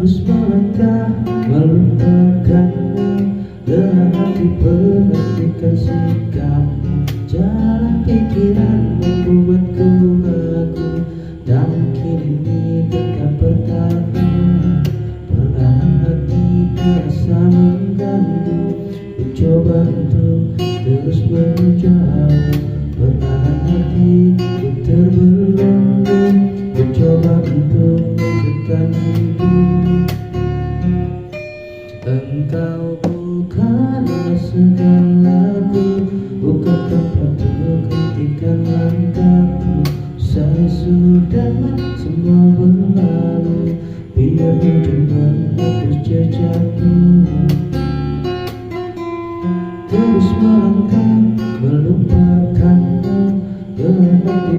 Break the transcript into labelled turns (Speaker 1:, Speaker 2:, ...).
Speaker 1: terus melangkah melupakanmu. Dengan hati perhatikan sikapmu, jalan pikiran membuatku ragu. Dan mungkin ini dekat bertahan, perlahan hati terasa mengganggu. Ku coba untuk terus menjauh, perlahan hati ku terbelenggu. Ku coba untuk mendekatimu. Engkau bukanlah segalaku, bukan tempat untuk hentikan langkahku. Saya sudah semua berlalu, biar hujan menghapus jejakku. Terus melangkah melupakanmu, dengan hati